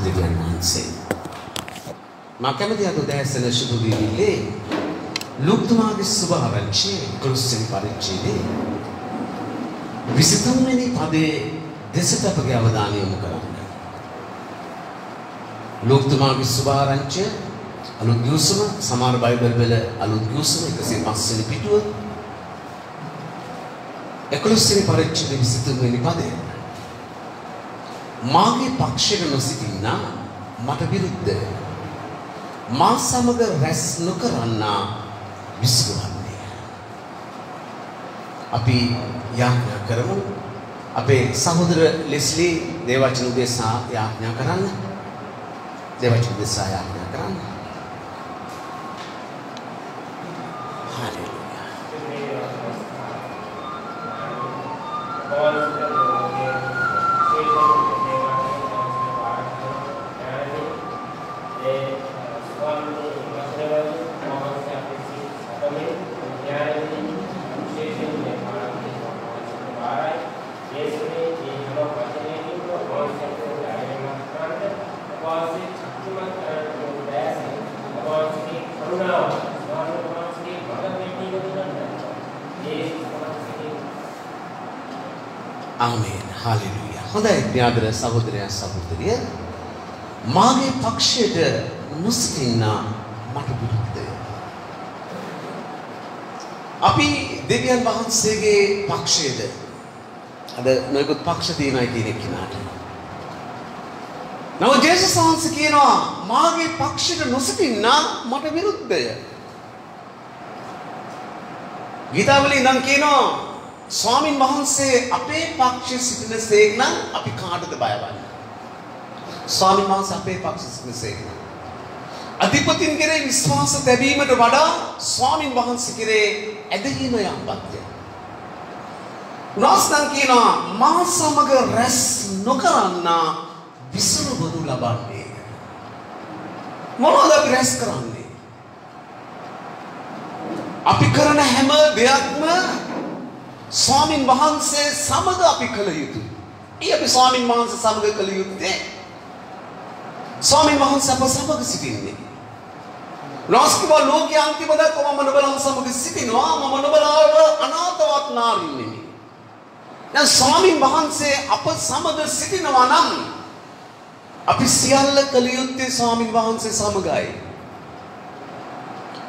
දෙවියන් වහන්සේ. මා කැමති අද දැසන සුදු දිවිලේ ලුක්තුමාගේ සුභාරංචිය 11 වෙනි පරිච්ඡේදයේ 23 වෙනි පදයේ දෙසට අපගේ අවධානය යොමු කරන්න. ලුක්තුමාගේ සුභාරංචිය අලුත් ගිවිසුම සමහර බයිබල් වල අලුත් ගිවිසුම 105 වෙනි පිටුව 11 වෙනි පරිච්ඡේදයේ 23 වෙනි පදය. මාගේ පක්ෂයට නොසිටින්නා මට විරුද්ධය. මා සමග රැස් නොකරන්නා විසුවන්නේ. අපි යාඥා කරමු. අපේ සහෝදර ලෙස්ලි දේවචන උදෙසා යාඥා කරන්න. දේවචන උදෙසා යාඥා කරන්න. ආමේන් හාලෙලූයා. හොඳයි ඥාදර සහෝදරයා සහෝදරිය. මාගේ පක්ෂයට නොසිටින්නා මට විරුද්ධය. අපි දෙවියන් වහන්සේගේ පක්ෂයේද අද නොයෙකුත් පක්ෂ තියෙනවා කියන කෙනාට. නමුත් ජේසුස් වහන්සේ කියනවා මාගේ පක්ෂයට නොසිටින්නා මට විරුද්ධය. ගීතාවලින් ඉඳන් කියනවා ස්වාමින් වහන්සේ අපේ පක්ෂයේ සිටින සේක නම් අපි කාටද බය වන්නේ? ස්වාමින් වහන්සේ අපේ පක්ෂයේ සිටින සේක නම් අධිපතින් කෙරේ විශ්වාස තැබීමට වඩා ස්වාමින් වහන්සේ කෙරේ ඇදහිීම යම්පත්ය. උනාස්තන් කියනවා මා සමග රැස් නොකරන්නා විසුරුවනු ලබන්නේ. මොනවද අපි රැස් කරන්නේ? අපි කරන හැම දෙයක්ම ස්වාමින් වහන්සේ සමග අපි කළ යුතුයි. අපි ස්වාමින් වහන්සේ සමග කළ යුත්තේ ස්වාමින් වහන්සේ අප සමග සිටින්නේ. ලෝස්කව ලෝකයේ අන්තිම දක්වා මම නුඹලා සමග සිටිනවා. මම නුඹලාව අනාථවත් නාරින් නෙමෙයි. දැන් ස්වාමින් වහන්සේ අප සමග සිටිනවා නම් අපි සියල්ල කළ යුත්තේ ස්වාමින් වහන්සේ සමගයි.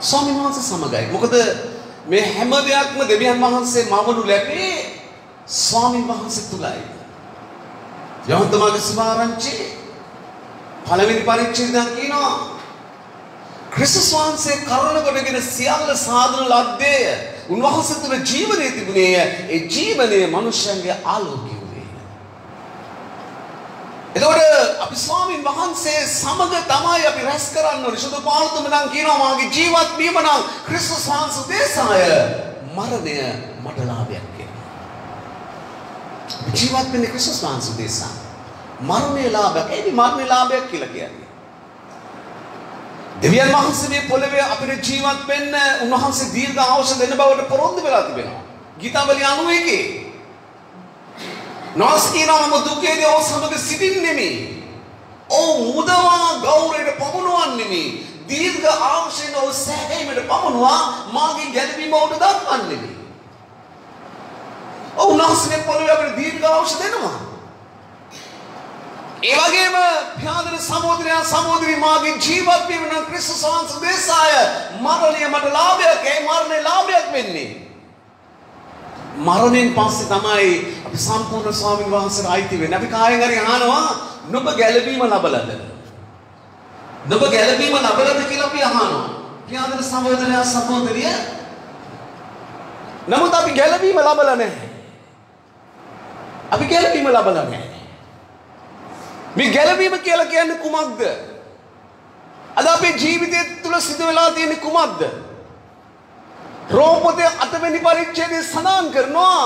ස්වාමින් වහන්සේ සමගයි. මොකද මේ හැම දෙයක්ම දෙවියන් වහන්සේ මවනු ලැබේ ස්වාමින් වහන්සේ තුලයි. යහෝතමාගේ සුභාරංචි පළවෙනි පරිච්ඡේදයෙන් කියනවා ක්‍රිස්තුස් වහන්සේ කරුණ කොටගෙන සියල්ල සාධන ලද්දේ උන්වහන්සේ තුල ජීවනයේ තිබුණේ ඒ ජීවනයේ මනුෂ්‍යයන්ගේ ආලෝකය වුණේ. එතකොට අපි ස්වාමින් වහන්සේ සමග තමයි අපි රැස් කරන්න ඕනේ. සුදු පාළුතුම නම් කියනවා මාගේ ජීවත් වීම නම් ක්‍රිස්තුස් වහන්සේ දේශාය මරණය මට ලාභයක් කියලා. ජීවත් වෙන්නේ ක්‍රිස්තුස් වහන්සේ දේශා. මරණය ලාභයක්. ඒනි මරණය ලාභයක් කියලා කියන්නේ. දෙවියන් වහන්සේ මේ පොළවේ අපිට ජීවත් වෙන්න උන්වහන්සේ දීර්ඝ ආයුෂ දෙන්න බවට පොරොන්දු වෙලා තිබෙනවා. ගීතාවලිය 91. නොස්කිනම දුකේදී ඔව් සමග සිටින්නෙමි. ඔව් මුදවා ගෞරවයට පමුණවන්නෙමි. දීර්ඝ ආයුෂෙන් ඔව් සෑහීමට පමුණවා මාගේ ගැලවීම ඔහුට දක්වන්නෙමි. ඔව් උන්වහන්සේ පොළවේ අපිට දීර්ඝ ආයුෂ දෙනවා. ඒ වගේම ප්‍රියාදර සහෝදරයා සහෝදරි මාගේ ජීවත් වීම නම් ක්‍රිස්තුස් වහන්සේ දේශාය මරණය මට ලාභයක්. ඒ මරණය ලාභයක් වෙන්නේ. මරණයෙන් පස්සේ තමයි අපි සම්පූර්ණ ස්වාමීන් වහන්සේට අයිති වෙන්නේ. අපි කායෙන් හරි අහනවා නුඹ ගැලවීම ලබලද? නුඹ ගැලවීම ලබලද කියලා අපි අහනවා. ප්‍රියාදර සහෝදරයා සහෝදරිය නමුත් අපි ගැලවීම ලබලා නැහැ. අපි ගැලවීම ලබලා නැහැ. මේ ගැලවීම කියලා කියන්නේ කුමක්ද? අද අපේ ජීවිතය තුළ සිදු වෙලා තියෙන කුමක්ද? රෝම පොතේ 8 වෙනි පරිච්ඡේදයේ සඳහන් කරනවා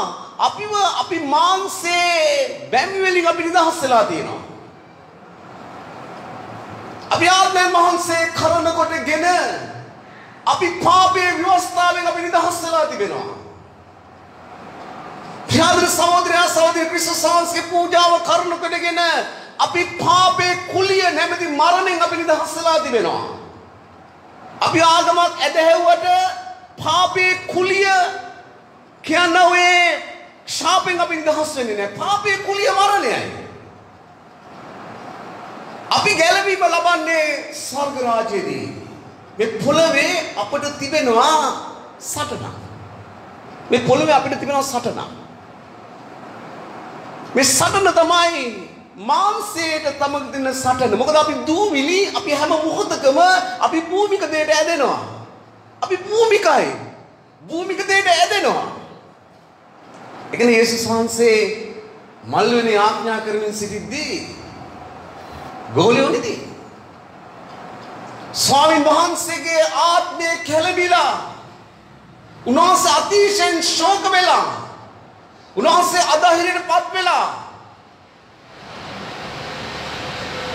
අපි මාංශේ බැමි වලින් අපි නිදහස් වෙලා තියෙනවා. අපි ආත්මයන් වහන්සේ කරන කොටගෙන අපි පාපයේ විවස්ථාවෙන් අපි නිදහස් වෙලා තිබෙනවා. ප්‍රියාදර සහෝදරයා සහෝදරිය ක්‍රිස්තුස් වහන්සේගේ පූජාව කරනු කොටගෙන අපි පාපේ කුලිය නැමැති මරණයෙන් අපි නිදහස් වෙලා තිබෙනවා. අපි ආගමක් ඇදහැව්වට පාපේ කුලිය කියන්නේ ශාපෙන් අපි නිදහස් වෙන්නේ නැහැ. පාපේ කුලිය මරණයයි. අපි ගැලවීම ලබන්නේ ස්වර්ග රාජ්‍යයේදී. මේ පොළවේ අපිට තිබෙනවා සටනක්. මේ පොළවේ අපිට තිබෙනවා සටනක්. මේ සටන තමයි මාංශයට තමක දෙන සටන. මොකද අපි දූවිලි අපි හැම මොහොතකම අපි භූමික දෙයට ඇදෙනවා. අපි භූමිකයි. භූමික දෙයට ඇදෙනවා. ඒ කියන්නේ යේසුස් වහන්සේ මල්වෙනි ආඥා කරමින් සිටිද්දී ගෝලියෝනිදී ස්වාමීන් වහන්සේගේ ආත්මය කැළඹිලා උන්වහන්සේ අතිශයින් ශෝක වෙලා උන්වහන්සේ අධෛර්යයටපත් වෙලා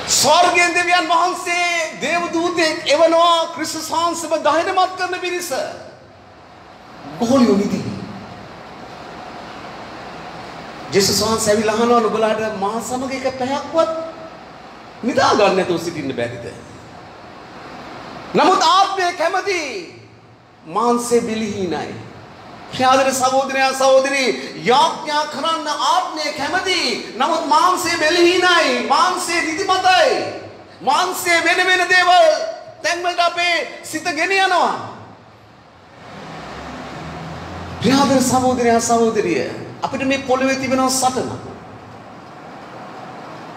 ස්වර්ගයෙන් දෙවියන් වහන්සේ දේව දූතෙක් එවනවා ක්‍රිස්තුස් වහන්සේව ධෛර්යමත් කරන පිරිස ගෝලියෝනිදී ජේසුස් වහන්සේ ඇවිල්ලා අහනවා නුඹලාට මා සමග එක පැයක්වත් නිදා ගන්න නැතුව සිටින්න බැරිද? නමුත් ආත්මය කැමති මාංශේ බිලිහිණයි. ක්‍යාදර සහෝදරයා සහෝදරී යාඥා කරන්න ආත්මය කැමති. නමුත් මාංශේ බිලිහිණයි. මාංශේ නිදිමතයි. මාංශේ වෙන වෙන දේවල් දැන් වලට අපේ සිත ගෙන යනවා. ක්‍යාදර සහෝදරයා සහෝදරිය අපිට මේ පොළවේ තිබෙන සටන.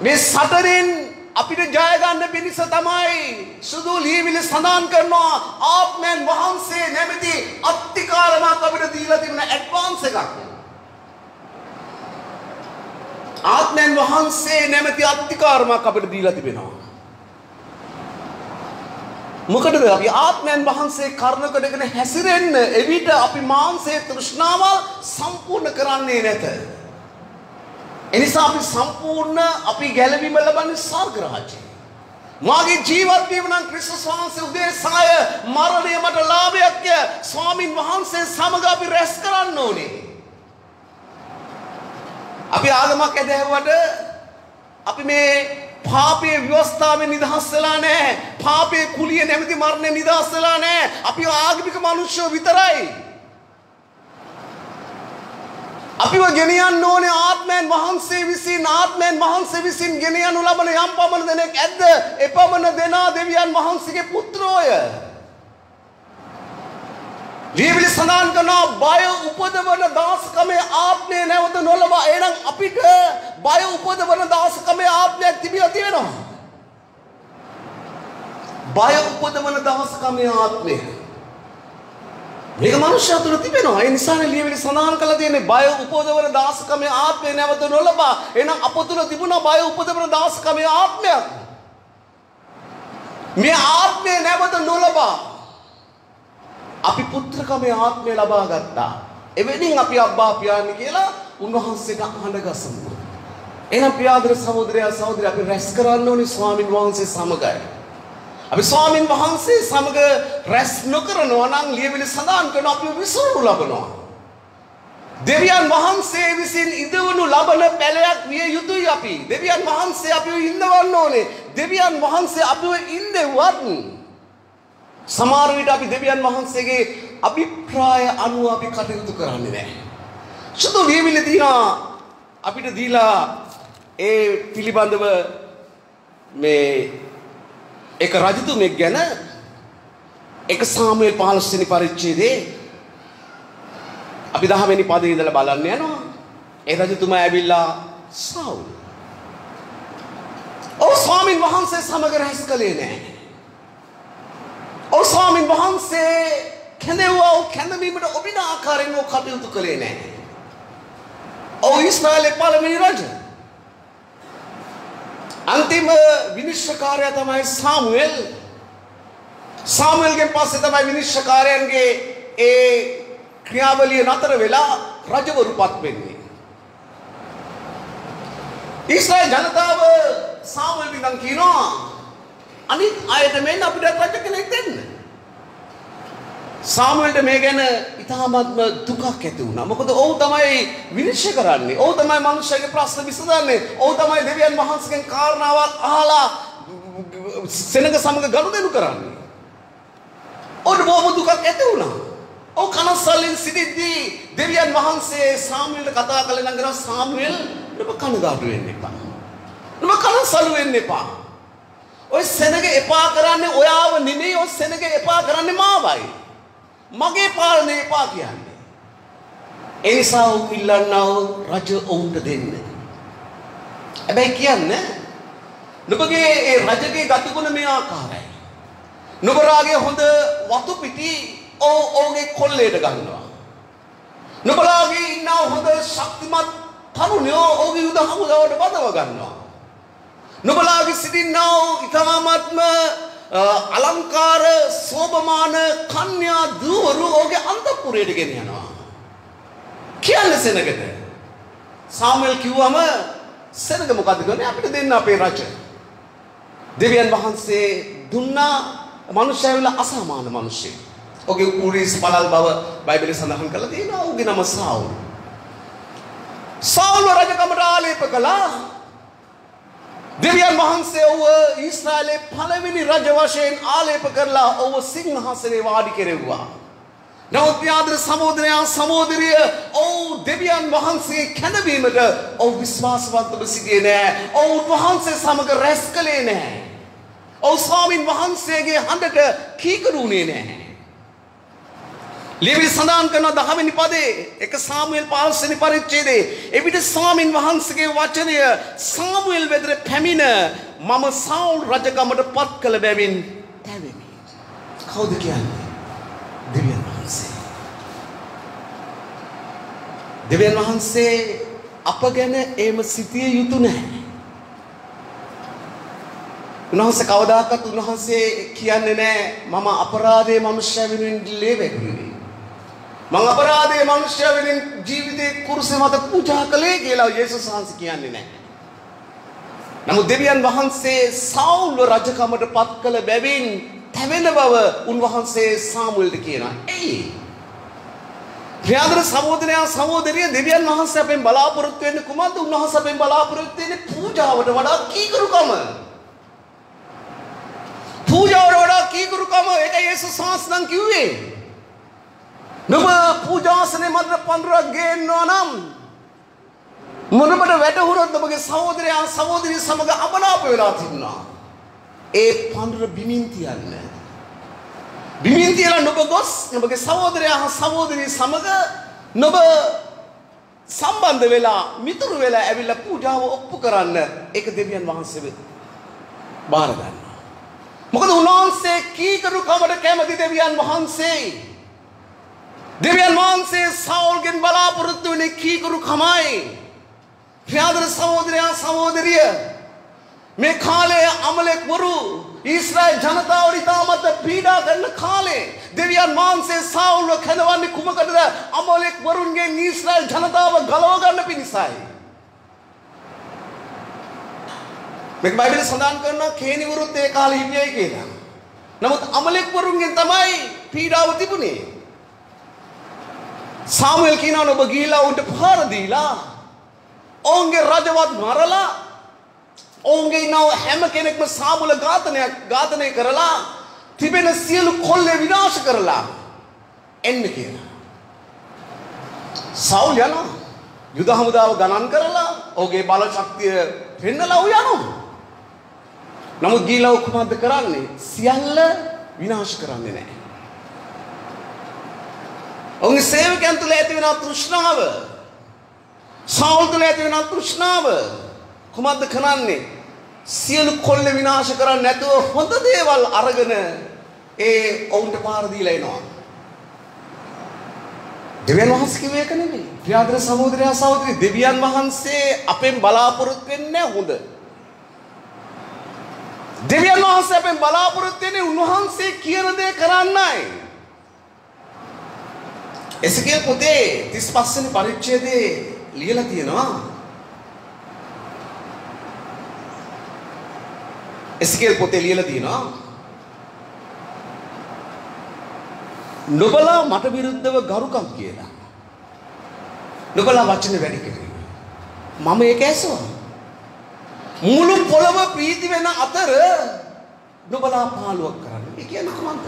මේ සටනෙන් අපිට ජය ගන්න පිණිස තමයි සුදු ලියවිලි සඳහන් කරනවා ආත්මයන් වහන්සේ නැමැති අත්තිකාරමක් අපිට දීලා තිබෙන ඇඩ්වාන්ස් එකක්. ආත්මයන් වහන්සේ නැමැති අත්තිකාරමක් අපිට දීලා තිබෙනවා. මොකටද අපි ආත්මයන් වහන්සේ කර්ණ කොටගෙන හැසිරෙන්න එවිට අපි මාංශයේ තෘෂ්ණාවල් සම්පූර්ණ කරන්නේ නැත. එනිසා අපි සම්පූර්ණ අපි ගැලවීම ලබන්නේ ස්වර්ග රාජ්‍යයේ. මාගේ ජීවත් වීම නම් ක්‍රිස්තුස් වහන්සේ උදෙසාය මරණය මට ලාභයක් ය. ස්වාමින් වහන්සේ සමග අපි රැස් කරන්න ඕනේ. අපි ආගමක් ඇදහැව්වට අපි මේ පාපයේ ව්‍යවස්ථාවෙන් නිදහස් වෙලා නැහැ. පාපයේ කුලිය නැමැති මරණයෙන් නිදහස් වෙලා නැහැ. අපි ආගමික මිනිස්සු විතරයි. අපිව ගෙනියන්න ඕනේ ආත්මයන් වහන්සේ විසින් ගෙන යනු ලබන යම් පමණ දෙනෙක් ඇද්ද? එපමණ දෙනා දෙවියන් වහන්සේගේ පුත්‍රෝය. ලියවිලි සඳහන් කරනවා බය උපදවන දාසකමේ ආත්මය නැවත නොලබා. එහෙනම් අපිට බය උපදවන දාසකමේ ආත්මයක් තිබිලා තියෙනවා. බය උපදවන දාසකමේ ආත්මය මේක මනුෂ්‍යයා තුළ තිබෙනවා. ඒ නිසානේ ලියවිලි සඳහන් කරලා තියෙන්නේ බය උපදවන දාසකමේ ආත්මය නැවත නොලබා. එහෙනම් අප තුළ තිබුණා බය උපදවන දාසකමේ ආත්මයක්. මේ ආත්මය නැවත නොලබා අපි පුත්‍රකමේ ආත්මය ලබා ගත්තා. එවෙනින් අපි අබ්බා පියාණන් කියලා උන්වහන්සේට අඬ ගසමු. එහෙනම් පියාදර සහෝදරයා සහෝදරිය අපි රැස් කරන්න ඕනේ ස්වාමින් වහන්සේ සමගයි. අපි ස්වාමින් වහන්සේ සමග රැස් නොකරනවා නම් ලියවිලි සඳහන් කරන අපි විසුරුණු ලබනවා. දෙවියන් වහන්සේ විසින් ඉදවනු ලබන පැලයක් විය යුතුයි අපි. දෙවියන් වහන්සේ අපිව ඉන්නවන්න ඕනේ. දෙවියන් වහන්සේ අපිව ඉන්නෙවත් සමහර විට අපි දෙවියන් වහන්සේගේ අභිප්‍රාය අනුව අපි කටයුතු කරන්නේ නැහැ. සුදු ලියවිලි දිනා අපිට දීලා ඒ පිළිබඳව මේ එක රජතුමෙක් ගැන එක සාමුවෙල් 15 වෙනි පරිච්ඡේදයේ අපි 10 වෙනි පදේ ඉඳලා බලන්න යනවා. ඒ රජතුමා ඇවිල්ලා සාවුල් ස්වාමින් වහන්සේ සමග රැස් කළේ නැහැ. ස්වාමින් වහන්සේ කැඳෙව්වා කැඳවීමට ඔබින ආකාරයෙන් කටයුතු කළේ නැහැ. ඊශ්‍රායලේ පළවෙනි රජ අන්තිම විනිශ්චයකාරයා තමයි සාමුවෙල්. සාමුවෙල්ගෙන් පස්සේ තමයි විනිශ්චයකාරයන්ගේ ඒ ක්‍රියාවලිය නතර වෙලා රජවරුපත් වෙන්නේ. ඊශ්‍රායල් ජනතාව සාමුවෙල් විඳන් කියනවා අනිත් අයට මෙන්න අපිට රජ කෙනෙක් දෙන්න. සාමුවෙල්ට මේ ගැන ඉතාමත්ම දුකක් ඇති වුණා. මොකද ඔහු තමයි විනිශ්චය කරන්නේ. ඔහු තමයි මනුෂ්‍යගේ ප්‍රශ්න විසඳන්නේ. ඔහු තමයි දෙවියන් වහන්සේගෙන් කාරණාවක් අහලා සෙනඟ සමග ගනුදෙනු කරන්නේ. ඔහුට බොහොම දුකක් ඇති වුණා. ඔහු කනස්සල්ලෙන් සිටිද්දී දෙවියන් වහන්සේ සාමුවෙල්ට කතා කළේ නම් කරා සාමුවෙල් ඔබ කනගාටු වෙන්න එපා. ඔබ කනස්සල්ලු වෙන්න එපා. ඔය සෙනඟ එපා කරන්නේ ඔයාව නෙමෙයි. ඔය සෙනඟ එපා කරන්නේ මාවයි. මගේ පාලනය එපා කියන්නේ. ඒ නිසා ඔහු ඉල්ලන්නා රජ ඔවුන්ට දෙන්න. හැබැයි කියන්නේ නුඹගේ ඒ රජගේ ගතිගුණ මේ ආකාරයි. නුඹලාගේ හොඳ වතු පිටි ඔවුන්ගේ කොල්ලේට ගන්නවා. නුඹලාගේ ඉන්න හොඳ ශක්තිමත් තරුණයෝ ඔවුන්ගේ යුද හමුදාවට බඳව ගන්නවා. නුඹලාගේ සිටින්නා ඉතාමත්ම අලංකාර සෝභමාන කන්‍යා දූවරු ඔහුගේ අන්තපුරයට ගෙන යනවා. කියන්නේ සෙනඟට. සාමුවෙල් කිව්වම සෙනඟ මොකද කරන්නේ? අපිට දෙන්න අපේ රජ. දෙවියන් වහන්සේ දුන්නා මනුෂ්‍යයවිල අසාමාන්‍ය මිනිසෙක්. ඔහුගේ උරිස් පළල් බව බයිබලයේ සඳහන් කරලා තියෙනවා. ඔහුගේ නම සාවුල්. සාවුල් රජකමට ආලේප කළා. දෙවියන් වහන්සේ ඔහු ඊශ්‍රායලයේ පළවෙනි රජ වශයෙන් ආලේප කරලා ඔහු සිංහාසනේ වාඩි කෙරෙව්වා. නමුත් ආදර සහෝදරිය ඔහු දෙවියන් වහන්සේ කැඳවීමට ඔහු විශ්වාසවන්තව සිටියේ නැහැ. ඔහු වහන්සේ සමග රැස් කළේ නැහැ. ඔහු ස්වාමින් වහන්සේගේ හඬට කීකරුුනේ නැහැ. ලේවි සඳහන් කරන 10 වෙනි පදේ 1 සාමුවෙල් 15 වෙනි පරිච්ඡේදයේ එවිට ස්වාමින් වහන්සේගේ වචනය සාමුවෙල් වෙතට පැමිණ මම සාවුල් රජකමට පත් කළ බැවින් තැවෙමි. කවුද කියන්නේ? දෙවියන් වහන්සේ. දෙවියන් වහන්සේ අප ගැන එහෙම සිටිය යුතු නැහැ. උන්වහන්සේ කවදාකවත් උන්වහන්සේ කියන්නේ නැහැ මම අපරාධයේ මනුෂ්‍ය වෙනුවෙන් ලේ වැගුරුවේ. මම අපරාධයේ මනුෂ්‍ය වෙනුවෙන් ජීවිතේ කුරුසේ මත පූජා කළේ කියලා යේසුස් වහන්සේ කියන්නේ නැහැ. නමුත් දෙවියන් වහන්සේ සාවුල්ව රජකමට පත් කළ බැවින් තැවෙන බව උන්වහන්සේ සාමුවෙල්ට කියනවා. එයි. ප්‍රියාදර සහෝදරිය දෙවියන් වහන්සේ අපෙන් බලාපොරොත්තු වෙන්නේ කුමක්ද? උන්වහන්සේ අපෙන් බලාපොරොත්තු වෙන්නේ පූජාවට වඩා කීකරුකම. පූජාවට වඩා කීකරුකම. ඒක යේසුස් වහන්සේ නම් කිව්වේ. නුඹ පූජාසනේ මත පඳුරක් ගේනවා නම් මොනබට වැටහුනොත් ඔබගේ සහෝදරිය සමග අමනාප වෙලා තිබුණා. ඒ පඳුර බිමින් තියන්න. බිමින් තියලා නුඹ ගොස් නුඹගේ සහෝදරිය සමග නුඹ සම්බන්ධ වෙලා මිතුරු වෙලා ඇවිල්ලා පූජාව ඔප්පු කරන්න. ඒක දෙවියන් වහන්සේ බාර ගන්නවා. මොකද උන්වහන්සේ කීකරුකමට කැමති දෙවියන් වහන්සේ. දෙවියන් වහන්සේ සාවුල්ගෙන් බලාපොරොත්තු වෙන්නේ කීකරුකමයි. ප්‍රියාදර සහෝදරිය මේ කාලයේ අමලෙක්වරු ඊශ්‍රායල් ජනතාව ඉතාමත් පීඩා කරන කාලේ දෙවියන් වහන්සේ සාවුල්ව කැඳවන්නේ කුමකටද? අමලෙක්වරුන්ගෙන් ඊශ්‍රායල් ජනතාව ගලව ගන්න පිණිසයි. මේක බයිබලයේ සඳහන් කරනවා කේනිවරුත් ඒ කාලේ හිටියයි කියලා. නමුත් අමලෙක්වරුන්ගෙන් තමයි පීඩාව තිබුණේ. සාමුවෙල් කියනවා ඔබ ගිහිලා උන්ට පහර දීලා ඔවුන්ගේ රජවත් මරලා ඔවුන්ගේ ඉන්නව හැම කෙනෙක්ම සාමුල ඝාතනය කරලා තිබෙන සියලු කොල්ලේ විනාශ කරලා එන්න කියලා. සාවුල් යනවා යුද හමුදාව ගණන් කරලා ඔහුගේ බල ශක්තිය පෙන්නලා ඔහු යනවා. නමුත් ගිහිලා කොහොමද කරන්නේ? සියල්ල විනාශ කරන්නේ නැහැ. ඔවුන්ගේ සේවකයන් තුළ ඇති වෙන තෘෂ්ණාව සාවුල් තුළ ඇති වෙන තෘෂ්ණාව කොහොමද කරන්නේ? සියලු කොල්ල විනාශ කරන්නේ නැතුව හොඳ දේවල් අරගෙන ඔවුන්ට පාර දීලා එනවා. දෙවියන් වහන්සේ කිව්වේ ඒක නෙමෙයි. ප්‍රියාදර සහෝදරි දෙවියන් වහන්සේ අපෙන් බලාපොරොත්තු වෙන්නේ හොඳ. දෙවියන් වහන්සේ අපෙන් බලාපොරොත්තු වෙන්නේ උන්වහන්සේ කියන දේ කරන්නයි. එසේකෙල් පොතේ 35 වෙනි පරිච්ඡේදයේ ලියලා තියෙනවා. එසේකෙල් පොතේ ලියලා තියෙනවා නොබලා මට විරුද්ධව ගරුකම් කියලා. නොබලා වචන වැඩි කෙරෙව්වා. මම ඒක ඇසුවා. මුළු පොළව ප්‍රීති වෙන අතර නොබලා පාළුවක් කරන්නේ. ඒ කියන්නේ කොහොමද?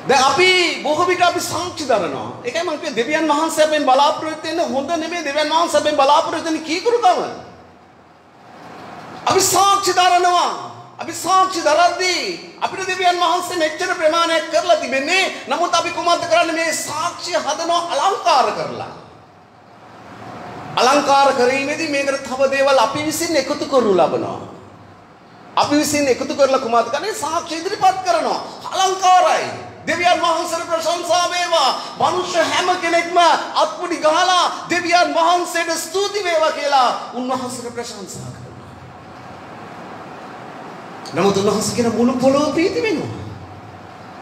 දැන් අපි බොහෝ විට අපි සාක්ෂි දරනවා. ඒකයි මම කිව්වේ දෙවියන් වහන්සේ අපෙන් බලාපොරොත්තු වෙන්නේ හොඳ නෙමෙයි. දෙවියන් වහන්සේ අපෙන් බලාපොරොත්තු වෙන්නේ කීකරුකම. අපි සාක්ෂි දරනවා. අපි සාක්ෂි දරද්දී අපිට දෙවියන් වහන්සේ මෙච්චර ප්‍රමාණයක් කරලා තිබෙන්නේ. නමුත් අපි කොහොමද කරන්නේ මේ සාක්ෂිය හදනවා අලංකාර කරලා. අලංකාර කිරීමේදී මේකට තව දේවල් අපි විසින් එකතු කරනු ලබනවා. අපි විසින් එකතු කරලා කොහොමද කරන්නේ? සාක්ෂි ඉදිරිපත් කරනවා. අලංකාරයි. දෙවියන් වහන්සේට ප්‍රශංසා වේවා. මනුෂ්‍ය හැම කෙනෙක්ම අත්පුඩි ගහලා දෙවියන් වහන්සේට ස්තුති වේවා කියලා උන්වහන්සේට ප්‍රශංසා කරනවා. නමුත් උන්වහන්සේ කියන මුළු පොළොව ප්‍රීති වෙනවා.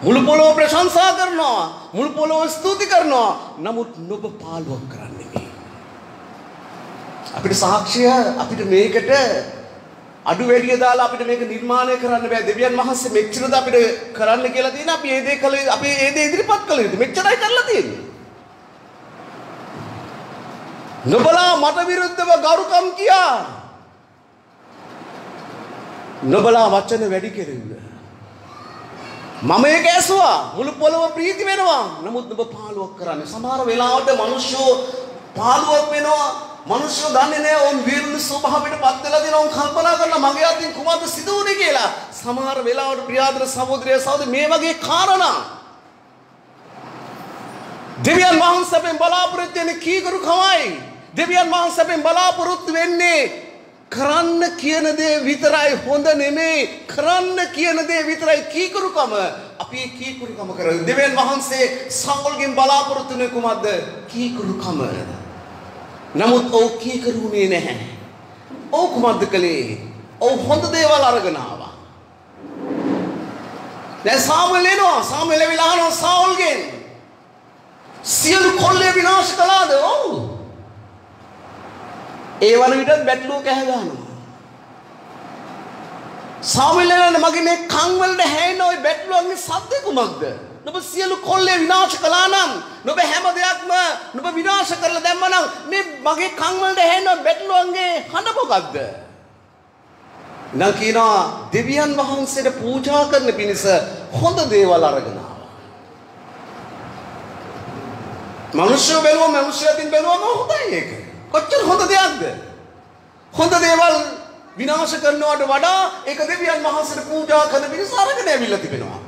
මුළු පොළොව ප්‍රශංසා කරනවා. මුළු පොළොව ස්තුති කරනවා. නමුත් නුඹ පාළුවක් කරන්නේ නෙමෙයි. අපිට සාක්ෂිය අපිට මේකට අඩු වැඩිය දාලා අපිට මේක නිර්මාණය කරන්න බෑ. දෙවියන් වහන්සේ මෙච්චරද අපිට කරන්න කියලා තියෙන අපි ඒ දේ කළ අපි ඒ දේ ඉදිරිපත් කළ යුතු. මෙච්චරයි කරලා තියෙන්නේ. නොබලා මට විරුද්ධව ගරුකම් කියා. නොබලා වචන වැඩි කෙරෙව්වා. මම ඒක ඇසුවා. මුළු පොළොව ප්‍රීති වෙනවා. නමුත් ඔබ පාළුවක් කරන්නේ. සමහර වෙලාවට මිනිස්සු පාළුවක් වෙනවා. මිනිස්සු දන්නේ නැහැ ඕන් විරුද්ධ ස්වභාවයට පත් වෙලා දෙනවා. ඕන් කල්පනා කරලා මගේ අතින් කුමක්ද සිදු වුනේ කියලා. සමහර වෙලාවට ප්‍රියාදර සහෝදරය සහෝදරි මේ වගේ කාරණා දෙවියන් වහන්සේෙන් බලාපොරොත්තු වෙන්නේ කීකරුකමයි. දෙවියන් වහන්සේෙන් බලාපොරොත්තු වෙන්නේ කරන්න කියන දේ විතරයි හොඳ නෙමෙයි. කරන්න කියන දේ විතරයි කීකරුකම. අපි කීකරුකම කරන්නේ. දෙවියන් වහන්සේ සාමුල්ගෙන් බලාපොරොත්තු වෙන්නේ කුමක්ද? කීකරුකම. නමුත් ඔව් කීකරුුනේ නැහැ. ඔව් කුමක්ද කළේ? ඔව් හොඳ දේවල් අරගෙන ආවා. දැන් සාමුල් එනවා. සාමුල් එවිලා අහනවා සාමුල්ගෙන් සියලු කොල්ලේ විනාශ කළාද? ඔව්. ඒ වන විටත් බැටළුව කෑ ගන්නවා. සාමුල් එනනේ මගේ මේ කන් වලට හැෙන ওই බැටළුවන්ගේ සද්ද කුමක්ද? නුඹ සියලු කොල්ලේ විනාශ කළා නම් නුඹ හැම දෙයක්ම නුඹ විනාශ කරලා දැම්මා නම් මේ මගේ කන් වලට හැෙන බැටළුවන්ගේ හඬ මොකක්ද? නම් කියනවා දෙවියන් වහන්සේට පූජා කරන පිණිස හොඳ දේවල් අරගෙන ආවා. මිනිස්සු බැලුවා මිනිස්සු අතින් බැලුවම හොඳයි ඒක. කොච්චර හොඳ දෙයක්ද? හොඳ දේවල් විනාශ කරනවට වඩා ඒක දෙවියන් වහන්සේට පූජා කරන පිණිස අරගෙන ඇවිල්ලා තිබෙනවා.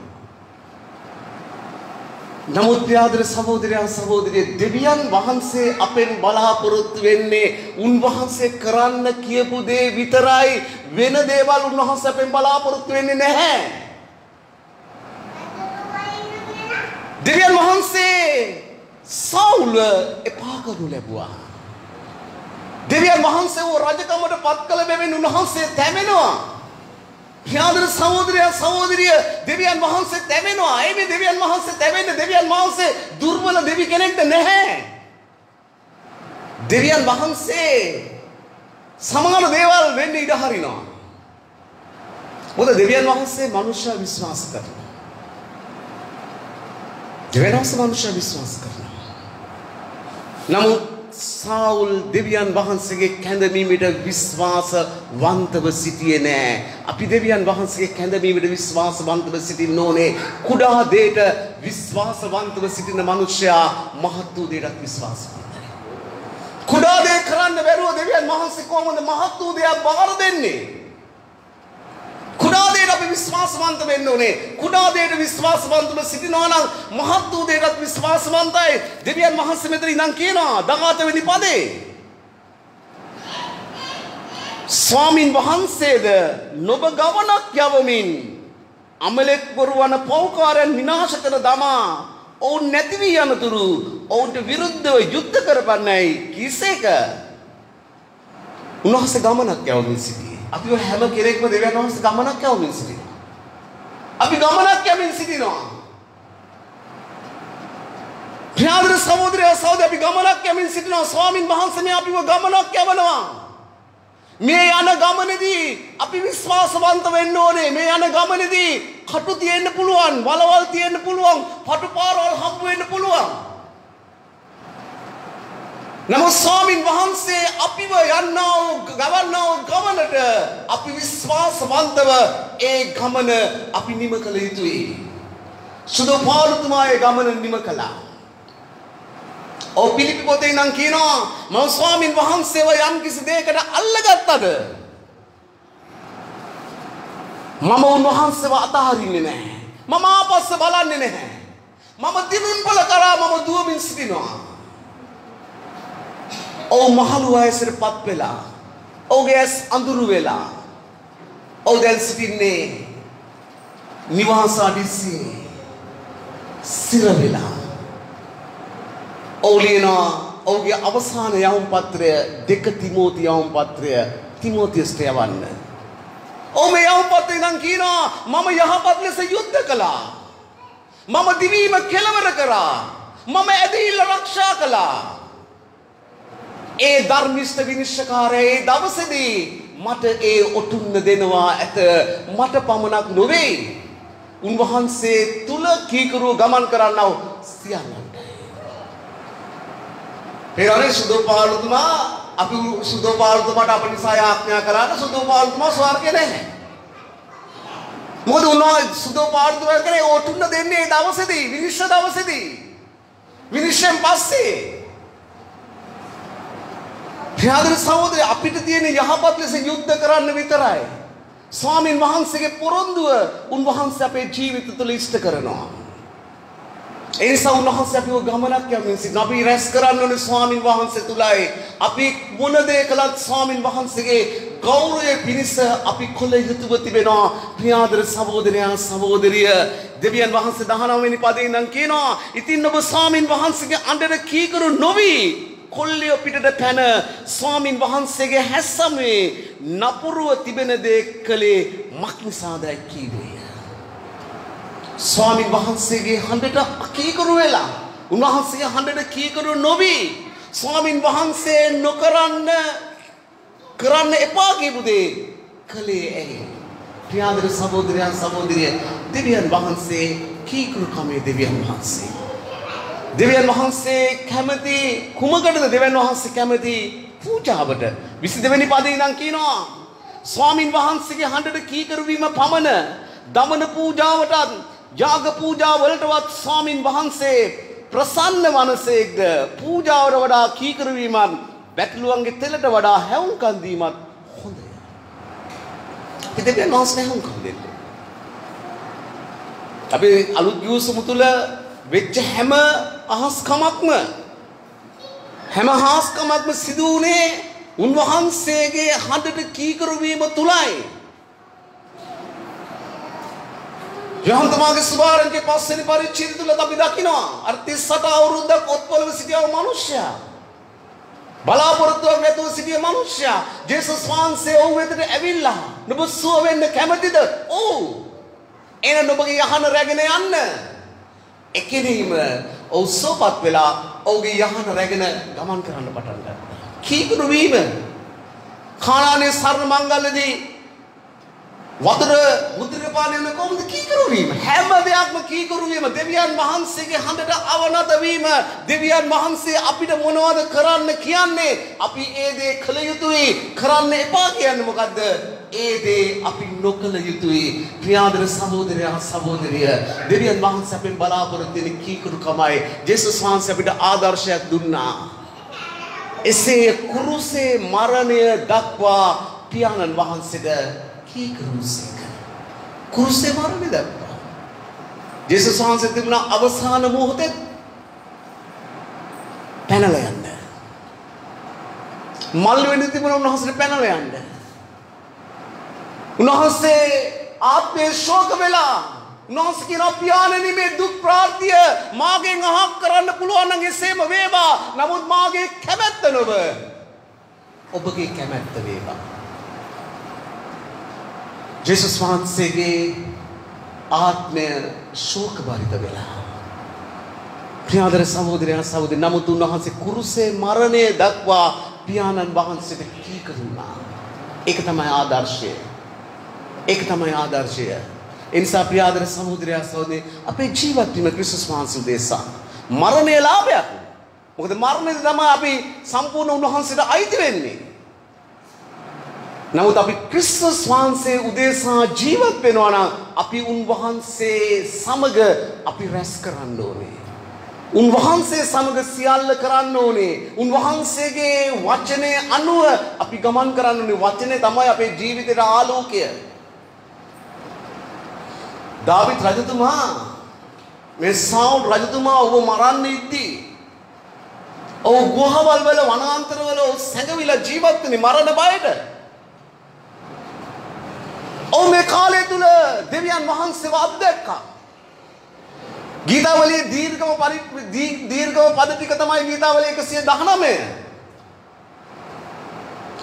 නමුත් ප්‍රියාදර සහෝදරයන් සහෝදරිය දෙවියන් වහන්සේ අපෙන් බලාපොරොත්තු වෙන්නේ උන්වහන්සේ කරන්න කියපු දේ විතරයි. වෙන දේවල් උන්වහන්සේ අපෙන් බලාපොරොත්තු වෙන්නේ නැහැ. දෙවියන් වහන්සේ සෞල එපා කරනු ලැබුවා. දෙවියන් වහන්සේ වූ රජකමට පත් කළ බැවින් උන්වහන්සේ තැවෙනවා. ප්‍රියාදර සහෝදරය සහෝදරිය දෙවියන් වහන්සේ තැවෙනවා. ඒ මේ දෙවියන් වහන්සේ තැවෙන්නේ දෙවියන් වහන්සේ දුර්වල දෙවි කෙනෙක්ද නැහැ. දෙවියන් වහන්සේ සමාන දේවල් වෙන්න ඉඩ හරිනවා. මොකද දෙවියන් වහන්සේ මනුෂ්‍ය විශ්වාස කරනවා. දෙවියන් වහන්සේ මනුෂ්‍ය විශ්වාස කරනවා. නමුත් සාවුල් දෙවියන් වහන්සේගේ කැඳවීමට විශ්වාසවන්තව සිටියේ නෑ. අපි දෙවියන් වහන්සේගේ කැඳවීමට විශ්වාසවන්තව සිටින්න ඕනේ. කුඩා දෙයට විශ්වාසවන්තව සිටින මිනිසයා මහත් වූ දෙයකට විශ්වාසවන්තයි. කුඩා දේ කරන්න බැරුව දෙවියන් වහන්සේ කොහොමද මහත් වූ දෙයක් බාර දෙන්නේ? කුඩා දෙයට අපි විශ්වාසවන්ත වෙන්න ඕනේ. කුඩා දෙයට විශ්වාසවන්තව සිටිනවා නම් මහත් වූ දෙයකට විශ්වාසවන්තයි. දෙවියන් වහන්සේ මෙතන ඉඳන් කියනවා 18 වෙනි පදේ. ස්වාමින් වහන්සේද නොබ ගමනක් යවමින් අමලෙක් වරුවන පෞකාරයන් විනාශ කර දමා ඔවුන් නැති වී යනතුරු ඔවුන්ට විරුද්ධව යුද්ධ කරපන්නයි කිසේක. උන්වහන්සේ ගමනක් යවමින් සිටියේ. අපි හැම කෙනෙක්ම දෙවියන් වහන්සේ ගමනක් යවමින් සිටිනවා. අපි ගමනක් යමින් සිටිනවා. ප්‍රියාදර සහෝදරය සහෝදරි අපි ගමනක් යමින් සිටිනවා. ස්වාමින් වහන්සේ මේ අපිව ගමනක් යවනවා. මේ යන ගමනේදී අපි විශ්වාසවන්ත වෙන්න ඕනේ. මේ යන ගමනේදී කටු තියෙන්න පුළුවන්, වලවල් තියෙන්න පුළුවන්, පටුපාරවල් හම්බ වෙන්න පුළුවන්. නමුත් ස්වාමින් වහන්සේ අපිව ගවන්නා ගමනට අපි විශ්වාසවන්තව ඒ ගමන අපි නිම කළ යුතුයි. සුදෝ පාළුතුමාගේ ගමන නිම කළා. ඔව් පිලිපි පොතේ නම් කියනවා මම ස්වාමින් වහන්සේව යම් කිසි දෙයකට අල්ලගත්තද මම උන්වහන්සේව අතහරින්නේ නැහැ. මම ආපස්ස බලන්නේ නැහැ. මම දිනුන් බල කරා මම දුවමින් සිටිනවා. ඔව් මහලු වයසටපත් වෙලා ඔහුගේ ඇස් අඳුරු වෙලා ඔහු දැන් සිටින්නේ නිවාස අඩිස්සේ සිර වෙලා. ඔහු ලියනවා ඔහුගේ අවසාන යවුම් පත්‍රය 2 තිමෝති යවුම් පත්‍රය තිමෝතියස්ට යවන්න. ඔහු මේ යවුම් පත්‍රයෙන් නම් කියනවා මම යහපත් ලෙස යුද්ධ කළා. මම දිවීම කෙලවර කරා. මම ඇදහිල්ල ආරක්ෂා කළා. ඒ ධර්මිෂ්ඨ විනිශ්චයකාරයා ඒ දවසේදී මට ඒ ඔටුන්න දෙනවා ඇත. මට පමණක් නොවේ. උන්වහන්සේ තුල කීකරුව ගමන් කරන්නව සියල්ලන්ට. පෙරාරේ සුදෝ පාළුතුමා අපි සුදෝ පාළුතුමාට අප නිසා ආඥා කරාට සුදෝ පාළුතුමා ස්වර්ගේ නැහැ. මොකද උන්වහන්සේ සුදෝ පාළුතුමා කරේ ඔටුන්න දෙන්නේ ඒ දවසේදී විනිශ්චය දවසේදී. විනිශ්චයෙන් පස්සේ ප්‍රියාදර සහෝදරය අපිට තියෙන යහපත් ලෙස යුද්ධ කරන්න විතරයි. ස්වාමින් වහන්සේගේ පොරොන්දුව උන්වහන්සේ අපේ ජීවිත තුළ ඉෂ්ට කරනවා. ඒ නිසා උන්වහන්සේ අපිව ගමනක් යමින් සිටින අපි රැස් කරන්න ඕනේ ස්වාමින් වහන්සේ තුලයි. අපි මොන දේ කළත් ස්වාමින් වහන්සේගේ ගෞරවය පිණිස අපි කොළ යුතුව තිබෙනවා. ප්‍රියාදර සහෝදරයා සහෝදරිය දෙවියන් වහන්සේ 19 වෙනි පදයෙන් නම් කියනවා ඉතින් ඔබ ස්වාමින් වහන්සේගේ අඬට කීකරු නොවි කොල්ලිය පිටට පැන ස්වාමින් වහන්සේගේ හැස්සමේ නපුරුව තිබෙන දේ කළේ මක් නිසාදයි කීවේ. ස්වාමින් වහන්සේගේ හඬට කීකරු වෙලා උන්වහන්සේගේ හඬට කීකරු නොවි ස්වාමින් වහන්සේ කරන්න එපා කියපු දේ කළේ ඇයි? ප්‍රියාදර සහෝදරයන් සහෝදරිය දෙවියන් වහන්සේ කීකරුකමේ දෙවියන් වහන්සේ. දෙවියන් වහන්සේ කැමති කුමකටද? දෙවියන් වහන්සේ කැමති පූජාවට. 22 වෙනි පදේ ඉඳන් කියනවා ස්වාමින් වහන්සේගේ හඬට කීකරු වීම පමණ දමන පූජාවටත් යාග පූජාවලටවත් ස්වාමින් වහන්සේ ප්‍රසන්න වනසේක්ද? පූජාවට වඩා කීකරු වීමත් බැටළුවන්ගේ තෙලට වඩා හැවුම්කන් දීමත් හොඳය. දෙවියන් වහන්සේ හැවුම්කන් දෙන්නේ. අපි අලුත් ගිවිසුම තුල වෙච්ච හැම අහස්කමක්ම සිදු වුණේ උන්වහන්සේගේ හඬට කීකරු වීම තුලයි. යොහන් තමාගේ සුභාරංචි 5 වෙනි පරිච්ඡේදය තුල අපි දකිනවා අර 38 අවුරුද්දක් ඔත්පොළව සිටියව මිනිසයා. බලාපොරොත්තුවක් නැතුව සිටිය මිනිසයා ජේසුස් වහන්සේ ඔහු වෙතට ඇවිල්ලා නුඹ සුව වෙන්න කැමතිද? ඔව්. එහෙනම් නුඹගේ යහන රැගෙන යන්න. එකෙනීම ඔව් සෝපත් වෙලා ඔහුගේ යහන රැගෙන ගමන් කරන්න පටන් ගත්තා. කීකරු වීම කානානේ සරණ මංගල්‍යදී වතුර මුද්‍රක පානය වෙන කොහොමද කීකරු වීම? හැම දෙයක්ම කීකරු වීම. දෙවියන් වහන්සේගේ හඬට අවනත වීම. දෙවියන් වහන්සේ අපිට මොනවද කරන්න කියන්නේ? අපි ඒ දේ කළ යුතුයි. කරන්න එපා කියන්නේ මොකද්ද? ඒ දේ අපි නොකළ යුතුයි. ප්‍රියාදර සහෝදරයා සහෝදරිය දෙවියන් වහන්සේ අපෙන් බලාපොරොත්තු වෙන කීකරුකමයි. ජේසුස් වහන්සේ අපිට ආදර්ශයක් දුන්නා. එසේ කුරුසේ මරණය දක්වා පියාණන් වහන්සේට කුරුසේ මරණය දක්වා ජේසුස් වහන්සේ තිබුණා අවසාන මොහොතේ පැනලා යන්න. මල් වෙන්න තිබුණා උන්වහන්සේට පැනලා යන්න. උන්වහන්සේ ආත්මේ ශෝක වෙලා උන්වහන්සේ කියනවා පියාණනි මේ දුක් ප්‍රාර්ථිය මාගෙන් අහක් කරන්න පුළුවන් නම් එසේම වේවා. නමුත් මාගේ කැමැත්ත නොව ඔබගේ කැමැත්ත වේවා. ජේසුස් වහන්සේගේ ආත්මය ශෝකභරිත වෙලා. ප්‍රියාදර සහෝදරයන් සහෝදරි නමුත් උන්වහන්සේ කුරුසේ මරණය දක්වා පියාණන් වහන්සේට කීකරු වුණා. ඒක තමයි ආදර්ශය. ඒක තමයි ආදර්ශය. ඒ නිසා ප්‍රිය ආදර සහෝදරයා සහෝදරී අපේ ජීවත් වීම ක්‍රිස්තුස් වහන්සේ උදෙසා මරණය ලාභයක්. මොකද මරණය තමයි අපි සම්පූර්ණ උන්වහන්සේට අයිති වෙන්නේ. නමුත් අපි ක්‍රිස්තුස් වහන්සේ උදෙසා ජීවත් වෙනවා නම් අපි උන්වහන්සේ සමග අපි රැස් කරන්න ඕනේ. උන්වහන්සේ සමග සියල්ල කරන්න ඕනේ. උන්වහන්සේගේ වචනය අනුව අපි ගමන් කරන්න ඕනේ. වචනේ තමයි අපේ ජීවිතේට ආලෝකය. දාවිත් රජතුමා මේ සාවුල් රජතුමා ඔබ මරන්න ඉද්දී ඔව් ගුහාවල් වල වනාන්තරවල සැඟවිලා ජීවත් වෙන්නේ මරණ බයට. ඔව් මේ කාලය තුල දෙවියන් වහන්සේව අත්දැක්කා. ගීතාවලියේ දීර්ඝම පද ටික තමයි ගීතාවලිය 119.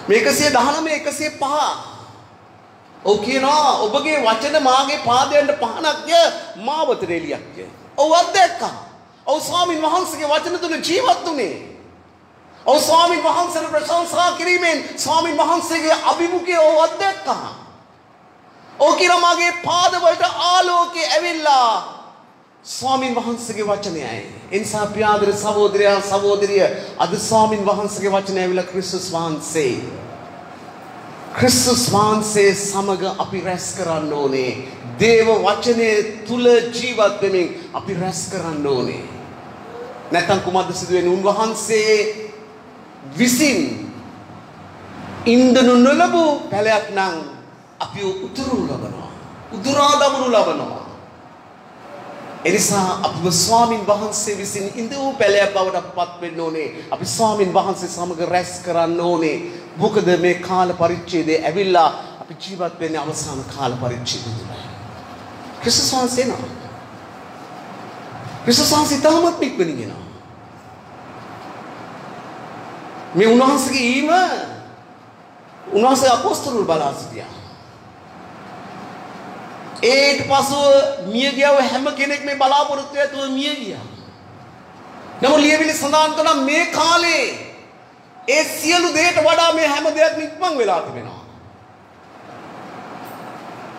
මේ 119 105. ඔව් කියනවා ඔබගේ වචන මාගේ පාදයන්ට පහනක්ය මාවතට එළියක්ය. ඔව් අත්දැක්කා. ඔව් ස්වාමින් වහන්සේගේ වචන තුල ජීවත් වුණේ. ඔව් ස්වාමින් වහන්සේට ප්‍රශංසා කිරීමෙන් ස්වාමින් වහන්සේගේ අභිමුඛය ඔව් අත්දැක්කා. ඔව් කියනවා මාගේ පාදවලට ආලෝකය ඇවිල්ලා ස්වාමින් වහන්සේගේ වචනයයි. ඒ නිසා ප්‍රියාදර සහෝදරයා සහෝදරිය අද ස්වාමින් වහන්සේගේ වචනය ඇවිල්ලා ක්‍රිස්තුස් වහන්සේ සමග අපි රැස් කරන්න ඕනේ. දේව වචනේ තුල ජීවත් වෙමින් අපි රැස් කරන්න ඕනේ. නැත්නම් කුමක්ද සිදු වෙන්නේ? උන්වහන්සේ විසින් ඉන්දනු නොලබූ පැලයක් නම් අපි උතුරු ලබනවා. උදුරා දමනු ලබනවා. එනිසා අපිව ස්වාමින් වහන්සේ විසින් ඉඳවූ පැලයක් බවට අපපත් වෙන්න ඕනේ. අපි ස්වාමින් වහන්සේ සමග රැස් කරන්න ඕනේ. මොකද මේ කාල පරිච්ඡේදයේ ඇවිල්ලා අපි ජීවත් වෙන්නේ අවසාන කාල පරිච්ඡේදය තුලයි. ක්‍රිස්තුස් වහන්සේ එනවා. ක්‍රිස්තුස් වහන්සේ තාමත් ඉක්මනින් එනවා. මේ උන්වහන්සේගේ ඊම උන්වහන්සේ අපොස්තලවරු බලා සිටියා. ඒට පසුව මිය ගියව හැම කෙනෙක් මේ බලාපොරොත්තු ඇතුව මිය ගියා. නමුත් ලියවිලි සඳහන් කරන මේ කාලේ ඒ සියලු දේට වඩා මේ හැම දෙයක්ම ඉක්මන් වෙලා තිබෙනවා.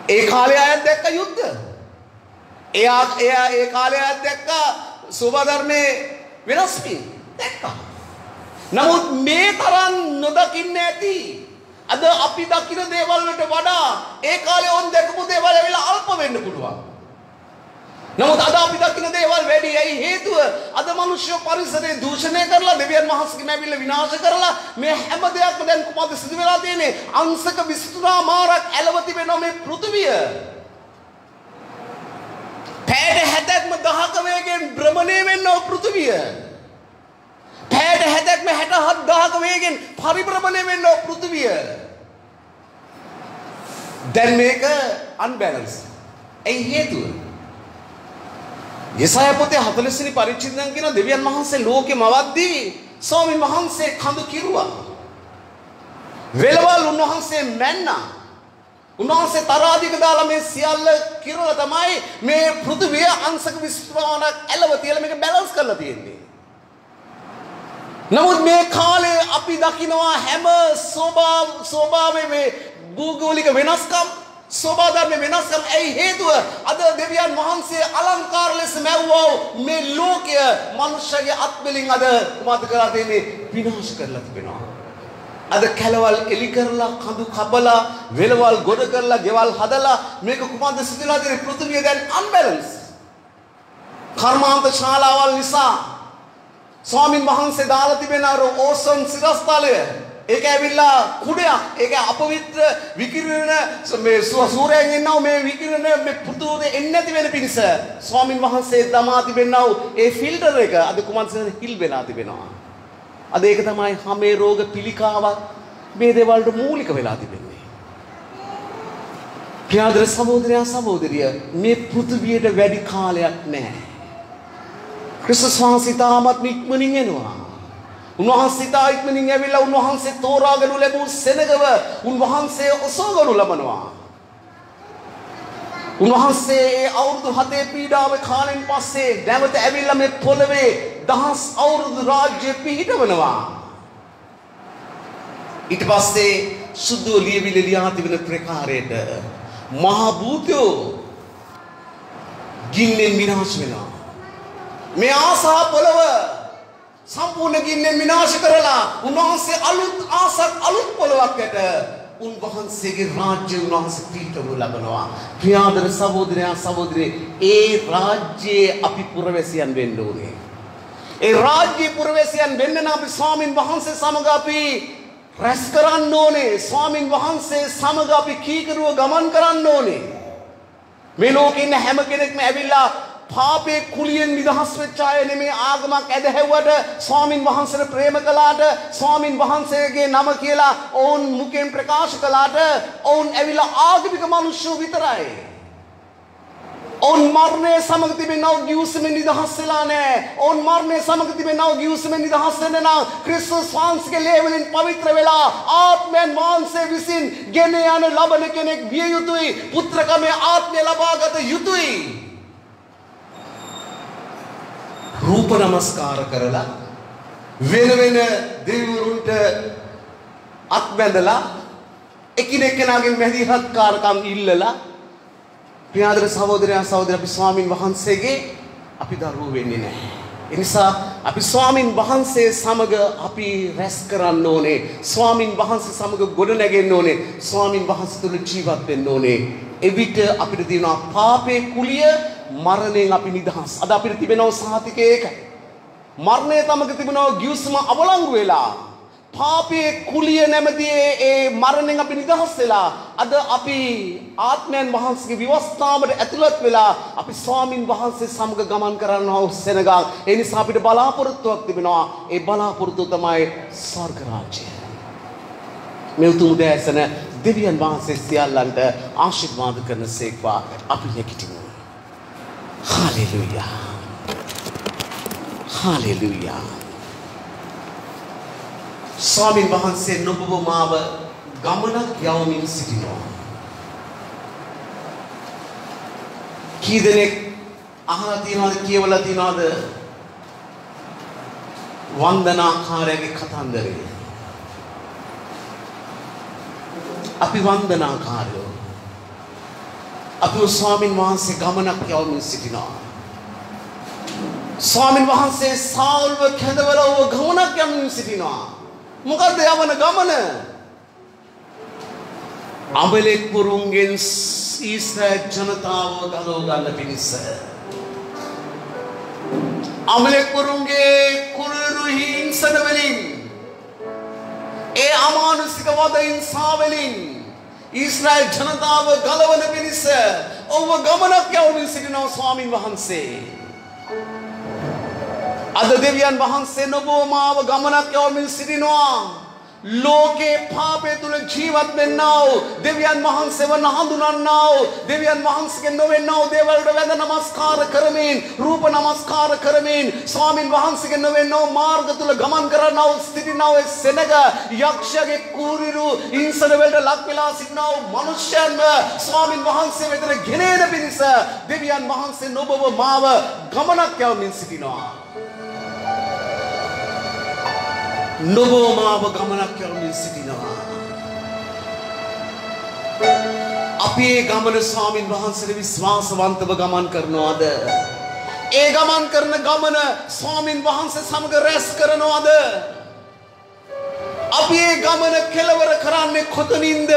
ඒ කාලේ අයත් දැක්ක යුද්ධ. ඒ කාලේ අයත් දැක්ක සෝබාධර්මයේ වෙනස් වීම දැක්කා. නමුත් මේ තරම් නොදකින්න ඇති අද අපි දකින දේවල් වලට වඩා ඒ කාලේ ඔන් දැකපු දේවල් ඇවිල්ලා අල්ප වෙන්න පුළුවන්. නමුත් අද අපි දකින දේවල් වැඩි. ඇයි හේතුව? අද මිනිස්සු පරිසරය දූෂණය කරලා දෙවියන් වහන්සේගෙන් ඇවිල්ලා විනාශ කරලා මේ හැම දෙයක්ම දැන් කොහොමද සිදු වෙලා තියෙන්නේ? අංශක 23 මාරක් ඇලව තිබෙනවා මේ පෘථිවිය. පැයට 70ක්ම 10ක වේගෙන් භ්‍රමණය වෙනවා පෘථිවිය. පැයට 70ක්ම 67000ක වේගෙන් පරිභ්‍රමණය වෙනවා පෘථිවිය. දැන් මේක අන්බැලන්ස්. ඇයි හේතුව? යෙසායා පොතේ 40 වෙනි පරිච්ඡේදයෙන් කියන දෙවියන් වහන්සේ ලෝකෙ මවද්දී ස්වාමීන් වහන්සේ කඳු කිරුවා. වෙලවල් උන්වහන්සේ මැන්නා. උන්වහන්සේ තරාදික දාලා මේ සියල්ල කිරලා තමයි මේ පෘථිවිය අංශක 20ක් ඇලව තියලා මේක බැලන්ස් කරලා තියෙන්නේ. නමුත් මේ කාලේ අපි දකිනවා හැම ස්වභාවයේ මේ භූගෝලික වෙනස්කම් ස්වභාවධර්ම වෙනස්කම්. ඇයි හේතුව? අද දෙවියන් වහන්සේ අලංකාර ලෙස මැව්වා මේ ලෝකය මනුෂ්‍යගේ අත්වලින් අද මොකද කරලා තියෙන්නේ? විනාශ කරලා තිබෙනවා. අද කැලවල් එලි කරලා කඳු කපලා වෙලවල් ගොඩ කරලා ගෙවල් හදලා මේක කුමක්ද සිදුලා තියෙන්නේ? පෘථිවිය දැන් අන්බැලන්ස්. කර්මාන්ත ශාලාවල් නිසා ස්වාමින් වහන්සේ දාලා තිබෙන අර ඕසෝන් සිරස්තලය ඒක ඇවිල්ලා කුඩයක්. ඒක අපවිත්‍ර විකිරණ මේ සූර්යයෙන් එනවා මේ විකිරණ මේ පෘථුවේ එන්නේ නැති වෙන පිණිස ස්වාමින් වහන්සේ දමා තිබෙනා ඒ ෆිල්ටර් එක අද කුමන්සෙන් හිල් වෙලා තිබෙනවා. අද ඒක තමයි හැමේ රෝග පිළිකාවක් මේ දේවල්ට මූලික වෙලා තිබෙන්නේ. ප්‍රියාදර සහෝදරයා සහෝදරිය මේ පෘථුවියට වැඩි කාලයක් නැහැ. ක්‍රිස්තුස් වහන්සේ තාමත් ඉක්මනින් එනවා. උන්වහන්සේ තා ඉක්මනින් ඇවිල්ලා උන්වහන්සේ තෝරාගනු ලැබූ සෙනගව උන්වහන්සේ ඔසවනු ලබනවා. උන්වහන්සේ ඒ අවුරුදු 7 පීඩාවේ කාලෙන් පස්සේ නැවත ඇවිල්ලා මේ පොළවේ දහස් අවුරුදු රාජ්‍ය පිහිටවනවා. ඊට පස්සේ සුද්ධෝ ලියවිලි ලියා තිබෙන ප්‍රකාරයට මහ භූතයෝ ගින්නෙන් විනාශ වෙනවා. මේ ආසා පොළව සම්පූර්ණ ගින්නෙන් විනාශ කරලා උන්වහන්සේ අලුත් පොළවකට උන්වහන්සේගේ රාජ්‍ය උන්වහන්සේ පිහිටවනු ලබනවා. ප්‍රියාදර සහෝදරයා සහෝදරිය, ඒ රාජ්‍යයේ අපි පුරවැසියන් වෙන්න ඕනේ. ඒ රාජ්‍ය පුරවැසියන් වෙන්න නම් අපි ස්වාමින් වහන්සේ සමග අපි රැස් කරන්න ඕනේ. ස්වාමින් වහන්සේ සමග අපි කීකරුව ගමන් කරන්න ඕනේ. මේ ලෝකේ ඉන්න හැම කෙනෙක්ම ඇවිල්ලා පාපේ කුලියෙන් නිදහස් වෙච්ච අය නෙමේ ආගමක් ඇදහැව්වට ස්වාමින් වහන්සේට ප්‍රේම කළාට ස්වාමින් වහන්සේගේ නම කියලා ඔවුන් මුඛයෙන් ප්‍රකාශ කළාට ඔවුන් ඇවිල්ලා ආගමික මිනිස්සු විතරයි. ඔවුන් මරණය සමග තිබෙනව ගිවිසුමෙන් නිදහස් වෙලා නැහැ. ඔවුන් මරණය සමග තිබෙනව ගිවිසුමෙන් නිදහස් වෙන්න නම් ක්‍රිස්තුස් වහන්සේගේ ලේ වලින් පවිත්‍ර වෙලා ආත්මයන් වහන්සේ විසින් ගෙන යන ලබන කෙනෙක් විය යුතුයි. පුත්‍රකමේ ආත්මය ලබාගත යුතුයි. රූප නමස්කාර කරලා වෙන දෙවිවරුන්ට අත් බැඳලා එකිනෙකනාගෙන් මැදිහත්කාරකම් ඉල්ලලා ප්‍රියාදර සහෝදරයන් සහෝදරියන් අපි ස්වාමින් වහන්සේගේ අපි දරුවෝ වෙන්නේ නැහැ. ඒ නිසා අපි ස්වාමින් වහන්සේ සමග අපි රැස් කරන්න ඕනේ. ස්වාමින් වහන්සේ සමග ගොඩ නැගෙන්න ඕනේ. ස්වාමින් වහන්සේ තුල ජීවත් වෙන්න ඕනේ. එවිට අපිට තියෙනවා පාපේ කුලිය මරණයෙන් අපි නිදහස්. අද අපිට තිබෙනව සහතිකය ඒකයි. මරණය තමක තිබෙනව ගිවිසුම අවලංගු වෙලා පාපේ කුලිය නැමැති ඒ මරණයෙන් අපි නිදහස් වෙලා අද අපි ආත්මයන් වහන්සේගේ විවස්ථාවට ඇතුළත් වෙලා අපි ස්වාමින් වහන්සේ සමග ගමන් කරනවා සෙනගක්. ඒ නිසා අපිට බලාපොරොත්තුවක් තිබෙනවා. ඒ බලාපොරොත්තුව තමයි ස්වර්ග රාජ්‍යය. මේ උතුම් දැසන දෙවියන් වහන්සේ සියල්ලන්ට ආශිර්වාද කරනසේක්වා අපි නැගිටිමු. Hallelujah. Hallelujah. ස්වාමින් වහන්සේ නුඹව මාව ගමනක් යවමින් සිටිනවා. කී දෙනෙක් අහලා තියනවද කියවලා තියනවද වන්දනාකාරයාගේ කතන්දරය? අපි වන්දනාකාරයෝ. අපි ස්වාමින් වහන්සේ ගමනක් යවමින් සිටිනවා. ස්වාමින් වහන්සේ සාල්ව කැඳවලා ඔබ ගමනක් යවමින් සිටිනවා. මොකද්ද යවන ගමන? අමලෙක් පුරුන්ගෙන් ඊශ්‍රායල් ජනතාව ගලව ගන්න පිණිස. අමලෙක් පුරුන්ගේ කුරුරු හිංසන වලින් ඒ අමානුෂික වද හිංසා වලින් ඊශ්‍රායල් ජනතාව ගලවන පිණිස ඔබ ගමනක් යවමින් සිටිනවා ස්වාමින් වහන්සේ. අද දෙවියන් වහන්සේ නුඹව මාව ගමනක් යවමින් සිටිනවා. ලෝකේ පාපය තුල ජීවත් වෙන්නව දෙවියන් වහන්සේව හඳුනන්නව දෙවියන් වහන්සේගේ නොවෙන්නව දේවල්ට වැඳ නමස්කාර කරමින් රූප නමස්කාර කරමින් ස්වාමින් වහන්සේගේ නොවෙන්නව මාර්ග තුල ගමන් කරනව සිටිනව සෙනග යක්ෂගේ කුරිරු ඉන්සන වලට ලක් වෙලා සිටිනව මනුෂ්‍යයන්ව ස්වාමින් වහන්සේ වෙතට ගෙනෙන පිණිස දෙවියන් වහන්සේ නුඹව මාව ගමනක් යවමින් සිටිනවා. නුඹව මාව ගමනක් යවමින් සිටිනවා. අපි ඒ ගමන ස්වාමින් වහන්සේට විශ්වාසවන්තව ගමන් කරනවාද? ඒ ගමන් කරන ගමන ස්වාමින් වහන්සේ සමග රැස් කරනවාද? අපි ඒ ගමන කෙලවර කරන්නේ කොතනින්ද?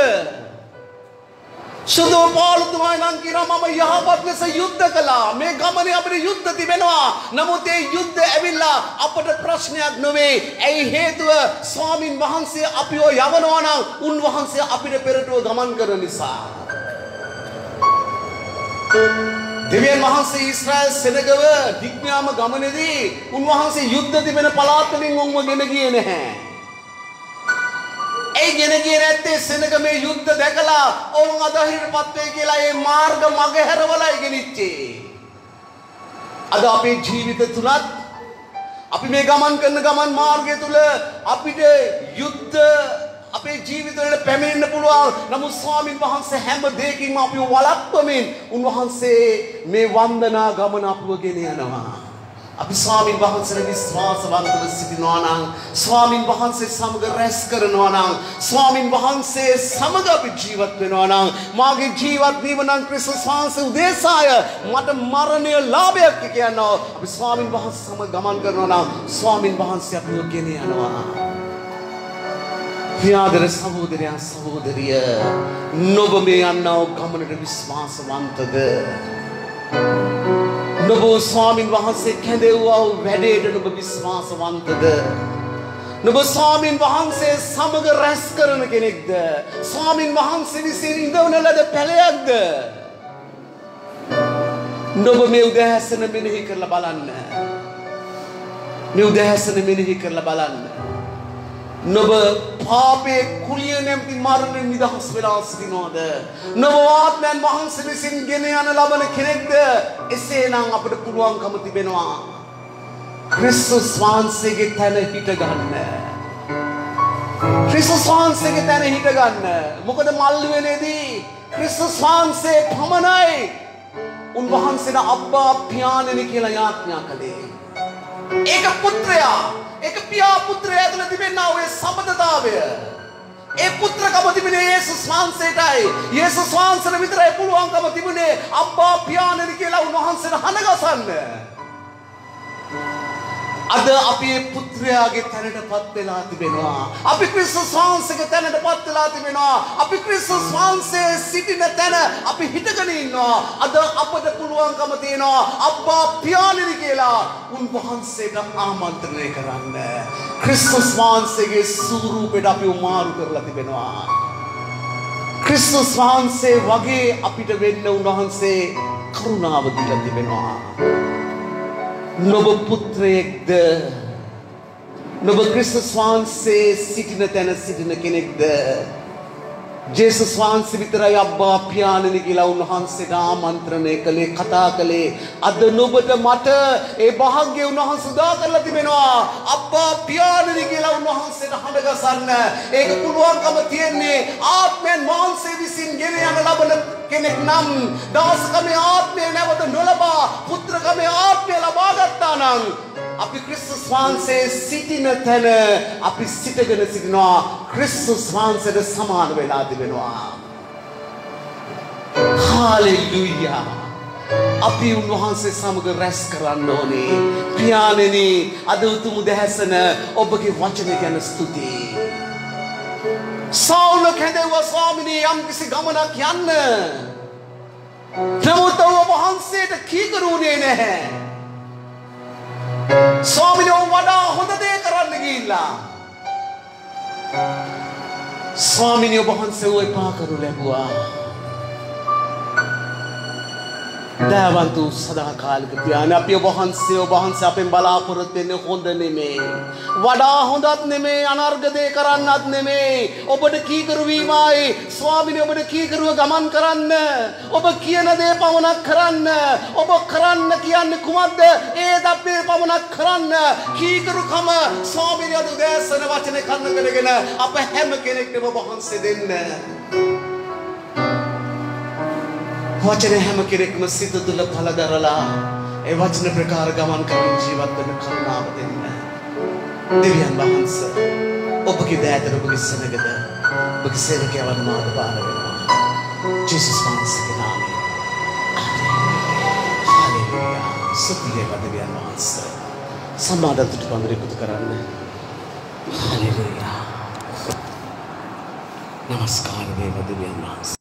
සුදෝ පාළුතුමා නම් කියනවා මම යහපත් ලෙස යුද්ධ කළා. මේ ගමනේ අපිට යුද්ධ තිබෙනවා. නමුත් ඒ යුද්ධ ඇවිල්ලා අපට ප්‍රශ්නයක් නෙවෙයි. ඇයි හේතුව? ස්වාමින් වහන්සේ අපිව යවනවා නම් උන්වහන්සේ අපිට පෙරටුව ගමන් කරන නිසා. දෙවියන් වහන්සේ ඊශ්‍රායල් සෙනගව දිග්ඥාම ගමනේදී උන්වහන්සේ යුද්ධ තිබෙන පළාත් වලින් උන්ව ගෙන ගියේ නැහැ. ඒ ගෙන ගියේ නැත්තේ සෙනග මේ යුද්ධ දැකලා ඔවුන් අදහිරපත් වෙයි කියලා ඒ මාර්ග මග හැරවලා ගෙනිච්චේ. අද අපේ ජීවිත තුලත් අපි මේ ගමන් කරන ගමන් මාර්ගය තුල අපිට යුද්ධ අපේ ජීවිතවල පැමිණෙන්න පුළුවන්. නමුත් ස්වාමින් වහන්සේ හැම දෙයකින්ම අපිව වළක්වමින් උන්වහන්සේ මේ වන්දනා ගමන අපව ගෙන යනවා. අපි ස්වාමින් වහන්සේට විශ්වාසවන්තව සිටිනවා නම් ස්වාමින් වහන්සේ සමග රැස් කරනවා නම් ස්වාමින් වහන්සේ සමග අපි ජීවත් වෙනවා නම් මාගේ ජීවත් වීම නම් ක්‍රිස්තුස් වහන්සේ උදෙසාය මට මරණය ලාභයක් කියනවා අපි ස්වාමින් වහන්සේ සමග ගමන් කරනවා නම් ස්වාමින් වහන්සේ අපිව ගෙන යනවා පියාදර සහෝදරයා සහෝදරිය නුඹ මේ යන්නව ගමනට විශ්වාසවන්තද නුඹ ස්වාමින් වහන්සේ කැඳෙව්වා වූ වැඩේට නුඹ විශ්වාසවන්තද නුඹ ස්වාමින් වහන්සේ සමග රැස් කරන කෙනෙක්ද ස්වාමින් වහන්සේ විසින් ඉඳවන ලද පැලයක්ද නුඹ මේ උදෑසන මෙනෙහි කරලා බලන්න මේ උදෑසන මෙනෙහි කරලා බලන්න නුඹ පාපේ කුලිය නැමැති මරණයෙන් නිදහස් වෙලා සිටිනවද නුඹ ආත්මයන් වහන්සේ විසින් ගෙන යන ලබන කෙනෙක්ද එසේනම් අපිට පුළුවන්කම තිබෙනවා ක්‍රිස්තුස් වහන්සේගේ තැන හිට ගන්න ක්‍රිස්තුස් වහන්සේගේ තැන හිට ගන්න මොකද මල් වෙලේදී ක්‍රිස්තුස් වහන්සේ පමණයි උන්වහන්සේට අබ්බා පියාණෙනි කියලා යාඥා කළේ ඒක පුත්‍රයා ඒක පියා පුත්‍රයා ඇතුළේ තිබෙනා ඔය සම්බන්ධතාවය ඒ පුත්‍රකම තිබුණේ යේසුස් වහන්සේටයි යේසුස් වහන්සේට විතරයි පුළුවන්කම තිබුණේ අබ්බා පියාණෙනි කියලා උන්වහන්සේට හනගසන්න අද අපි පුත්‍රයාගේ තැනටපත් වෙලා තිබෙනවා අපි ක්‍රිස්තුස් වහන්සේගේ තැනටපත් වෙලා තිබෙනවා අපි ක්‍රිස්තුස් වහන්සේ සිටින තැන අපි හිටගෙන ඉන්නවා අද අපට පුළුවන්කම තියෙනවා අබ්බා පියාණෙනි කියලා උන්වහන්සේට ආමන්ත්‍රණය කරන්න ක්‍රිස්තුස් වහන්සේගේ ස්වරූපයට අපි උමාරු කරලා තිබෙනවා ක්‍රිස්තුස් වහන්සේ වගේ අපිට වෙන්න උන්වහන්සේ කරුණාව දීලා තිබෙනවා නුඹ පුත්‍රයෙක්ද නුඹ ක්‍රිස්තුස් වහන්සේ සිටින තැන සිටින කෙනෙක්ද ජේසුස් වහන්සේ විතරයි අබ්බා පියාණෙනි කියලා උන්වහන්සේට ආමන්ත්‍රණය කළේ කතා කළේ අද නුඹට මට ඒ භාග්‍ය උන්වහන්සේ උදා කරලා තිබෙනවා අබ්බා පියාණෙනි කියලා උන්වහන්සේට හඬගසන්න ඒක පුළුවන්කම තියෙන්නේ ආත්මයන් වහන්සේ විසින් ගෙන යන ලබන කෙනෙක් නම් දාසකමේ ආත්මය නැවත නොලබා පුත්‍රකමේ ආත්මය ලබා ගත්තා නම් අපි ක්‍රිස්තුස් වහන්සේ සිටින තැන අපි සිටගෙන සිටිනවා ක්‍රිස්තුස් වහන්සේට සමාන වෙලා තිබෙනවා හාලෙලූයා අපි උන්වහන්සේ සමග රැස් කරන්න ඕනේ පියාණෙනි අද උතුම් උදෑසන ඔබගේ වචන ගැන ස්තුතියි සෞල කැඳෙව්වා ස්වාමිනේ යම්කිසි ගමනක් යන්න නමුත් ඔබ වහන්සේට කීකරුුනේ නැහැ ස්වාමිනේ ඔබ වඩා හොඳ දේ කරන්න ගිහිල්ලා ස්වාමිනේ ඔබ වහන්සේ ඔය එපා කරු ලැබුවා දයාවන්ත සදාකාලික පියාණන් අපි ඔබ වහන්සේ අපෙන් බලාපොරොත්තු වෙන්නේ හොඳ නෙමෙයි වඩා හොඳත් නෙමෙයි අනර්ග දේ කරන්නත් නෙමෙයි ඔබට කීකරු වීමයි ස්වාමිනේ ඔබට කීකරුව ගමන් කරන්න ඔබ කියන දේ පමණක් කරන්න ඔබ කරන්න කියන්නේ කුමක්ද ඒ දප්පේ පමණක් කරන්න කීකරුකම ස්වාමිනේ අද උදෑසන වචනේ කන්න කරගෙන අප හැම කෙනෙක්ටම ඔබ වහන්සේ දෙන්න වචන හැම කෙනෙක්ම සිත තුළ පළදරලා ඒ වචන ප්‍රකාර ගමන් කරමින් ජීවත් වෙන කරුණාව දෙන්න. දෙවියන් වහන්සේ ඔබගේ දෑතට ඔබගේ සෙනගද ඔබගේ සේවකයන් මාද බාර වෙනවා. ජේසුස් වහන්සේගේ නාමයෙන්. හාලෙලූයා. සුපිරි දෙවියන් වහන්සේ. සම්මාදතුට වන්දනය කරන්න. හාලෙලූයා. නමස්කාර වේවා දෙවියන් වහන්සේ.